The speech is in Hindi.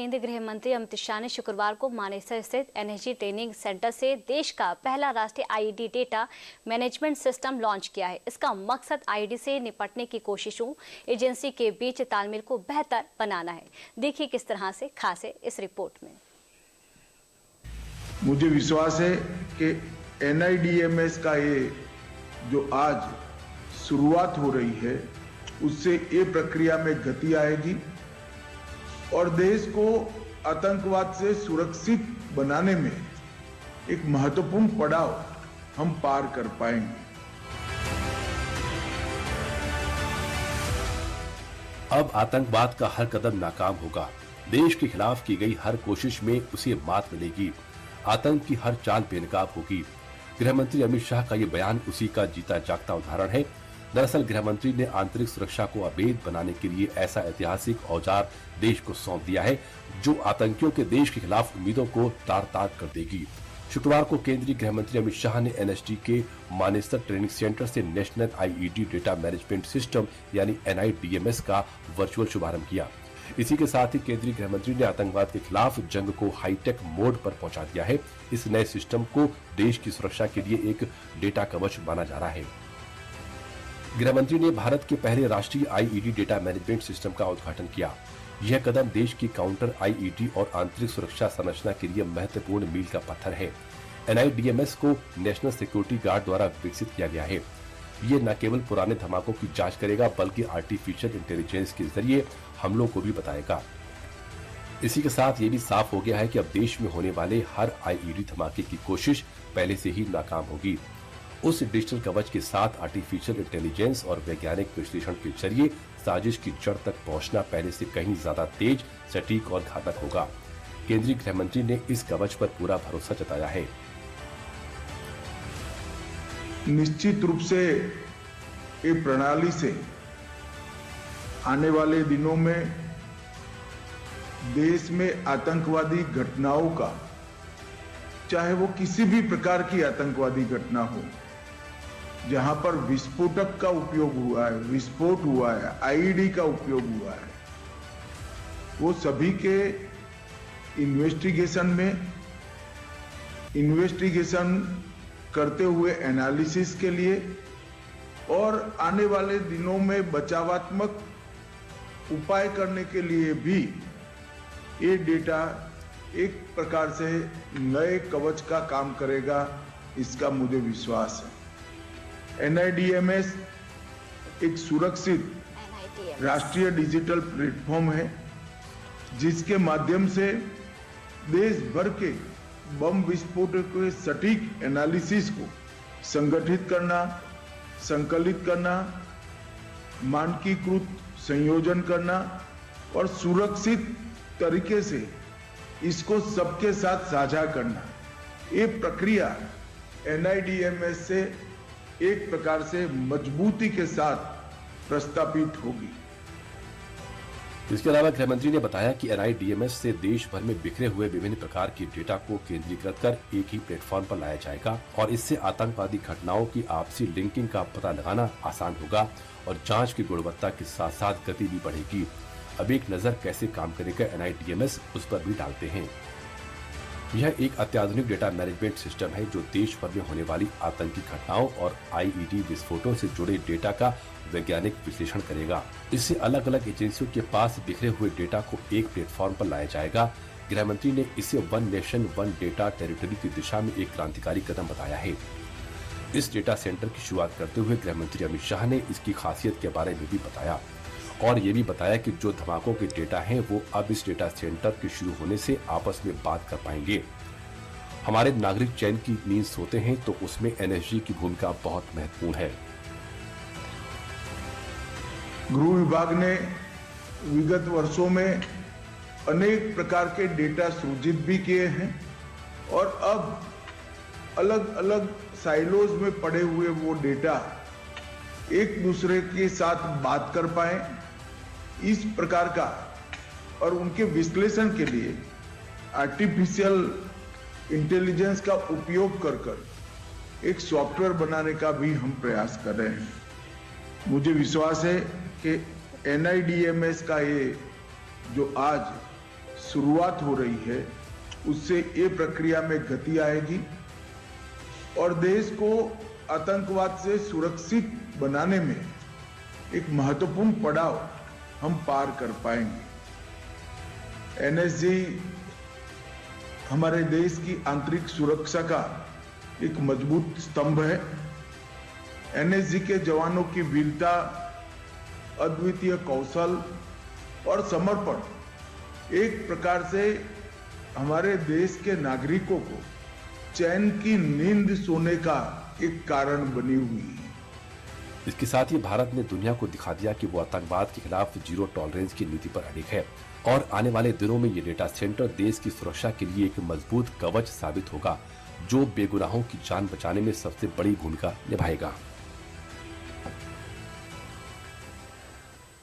केंद्रीय गृह मंत्री अमित शाह ने शुक्रवार को मानेसर स्थित एनएसजी ट्रेनिंग सेंटर से देश का पहला राष्ट्रीय IED data management system launch किया है। इसका मकसद आईईडी से निपटने की कोशिशों एजेंसी के बीच तालमेल को बेहतर बनाना है। देखिए किस तरह से खास है इस रिपोर्ट में। मुझे विश्वास है कि एनआईडीएमएस का ये जो आज शुरुआत हो रही है उससे ये प्रक्रिया में गति आएगी और देश को आतंकवाद से सुरक्षित बनाने में एक महत्वपूर्ण पड़ाव हम पार कर पाएंगे। अब आतंकवाद का हर कदम नाकाम होगा। देश के खिलाफ की गई हर कोशिश में उसे मात मिलेगी। आतंक की हर चाल बेनकाब होगी। गृह मंत्री अमित शाह का ये बयान उसी का जीता जागता उदाहरण है। दरअसल गृह मंत्री ने आंतरिक सुरक्षा को अभेद बनाने के लिए ऐसा ऐतिहासिक औजार देश को सौंप दिया है जो आतंकियों के देश के खिलाफ उम्मीदों को तार-तार कर देगी। शुक्रवार को केंद्रीय गृह मंत्री अमित शाह ने एनएसजी के मानेसर ट्रेनिंग सेंटर से national IED data management system यानी एनआईडीएमएस का वर्चुअल शुभारंभ किया। इसी के साथ ही केंद्रीय गृह मंत्री ने आतंकवाद के खिलाफ जंग को हाईटेक मोड पर पहुंचा दिया है। इस नए सिस्टम को देश की सुरक्षा के लिए एक डेटा कवच माना जा रहा है। गृह मंत्री ने भारत के पहले राष्ट्रीय आईईडी डेटा मैनेजमेंट सिस्टम का उद्घाटन किया। यह कदम देश की काउंटर आईईडी और आंतरिक सुरक्षा संरचना के लिए महत्वपूर्ण मील का पत्थर है। एनआईडीएमएस को नेशनल सिक्योरिटी गार्ड द्वारा विकसित किया गया है। ये न केवल पुराने धमाकों की जांच करेगा बल्कि आर्टिफिशियल इंटेलिजेंस के जरिए हमलों को भी बताएगा। इसी के साथ ये भी साफ हो गया है कि अब देश में होने वाले हर आईईडी धमाके की कोशिश पहले से ही नाकाम होगी। उस डिजिटल कवच के साथ आर्टिफिशियल इंटेलिजेंस और वैज्ञानिक विश्लेषण के जरिए साजिश की जड़ तक पहुंचना पहले से कहीं ज्यादा तेज, सटीक और घातक होगा। केंद्रीय गृह मंत्री ने इस कवच पर पूरा भरोसा जताया है। निश्चित रूप से ये प्रणाली से आने वाले दिनों में देश में आतंकवादी घटनाओं का, चाहे वो किसी भी प्रकार की आतंकवादी घटना हो, जहां पर विस्फोटक का उपयोग हुआ है, विस्फोट हुआ है, आईईडी का उपयोग हुआ है, वो सभी के इन्वेस्टिगेशन करते हुए एनालिसिस के लिए और आने वाले दिनों में बचावात्मक उपाय करने के लिए भी ये डेटा एक प्रकार से नए कवच का काम करेगा, इसका मुझे विश्वास है। एनआईडीएमएस एक सुरक्षित राष्ट्रीय डिजिटल प्लेटफॉर्म है जिसके माध्यम से देश भर के बम विस्फोटों के सटीक एनालिसिस को संगठित करना, संकलित करना, मानकीकृत संयोजन करना और सुरक्षित तरीके से इसको सबके साथ साझा करना, ये प्रक्रिया एनआईडीएमएस से एक प्रकार से मजबूती के साथ प्रस्तापित होगी। इसके अलावा गृहमंत्री ने बताया कि एनआईडीएमएस से देश भर में बिखरे हुए विभिन्न प्रकार के डेटा को केंद्रीकृत कर एक ही प्लेटफॉर्म पर लाया जाएगा और इससे आतंकवादी घटनाओं की आपसी लिंकिंग का पता लगाना आसान होगा और जांच की गुणवत्ता के साथ साथ गति भी बढ़ेगी। अब एक नजर कैसे काम करेगा एनआईडीएमएस, उस पर भी डालते हैं। यह एक अत्याधुनिक डेटा मैनेजमेंट सिस्टम है जो देश भर में होने वाली आतंकी घटनाओं और आईईडी विस्फोटों से जुड़े डेटा का वैज्ञानिक विश्लेषण करेगा। इससे अलग अलग एजेंसियों के पास बिखरे हुए डेटा को एक प्लेटफॉर्म पर लाया जाएगा। गृह मंत्री ने इसे one nation one data territory की दिशा में एक क्रांतिकारी कदम बताया है। इस डेटा सेंटर की शुरुआत करते हुए गृह मंत्री अमित शाह ने इसकी खासियत के बारे में भी बताया और ये भी बताया कि जो धमाकों के डेटा हैं वो अब इस डेटा सेंटर के शुरू होने से आपस में बात कर पाएंगे। हमारे नागरिक चैन की नींद सोते हैं तो उसमें एनएसजी की भूमिका बहुत महत्वपूर्ण है। गृह विभाग ने विगत वर्षों में अनेक प्रकार के डेटा सृजित भी किए हैं और अब अलग अलग साइलोज में पड़े हुए वो डेटा एक दूसरे के साथ बात कर पाए, इस प्रकार का और उनके विश्लेषण के लिए आर्टिफिशियल इंटेलिजेंस का उपयोग कर एक सॉफ्टवेयर बनाने का भी हम प्रयास कर रहे हैं। मुझे विश्वास है कि एनआईडीएमएस का ये जो आज शुरुआत हो रही है उससे ये प्रक्रिया में गति आएगी और देश को आतंकवाद से सुरक्षित बनाने में एक महत्वपूर्ण पड़ाव हम पार कर पाएंगे। एनएसजी हमारे देश की आंतरिक सुरक्षा का एक मजबूत स्तंभ है। एनएसजी के जवानों की वीरता, अद्वितीय कौशल और समर्पण एक प्रकार से हमारे देश के नागरिकों को चैन की नींद सोने का एक कारण बनी हुई है। इसके साथ ही भारत ने दुनिया को दिखा दिया कि वो आतंकवाद के खिलाफ जीरो टॉलरेंस की नीति पर अडिग है और आने वाले दिनों में ये डेटा सेंटर देश की सुरक्षा के लिए एक मजबूत कवच साबित होगा जो बेगुनाहों की जान बचाने में सबसे बड़ी भूमिका निभाएगा।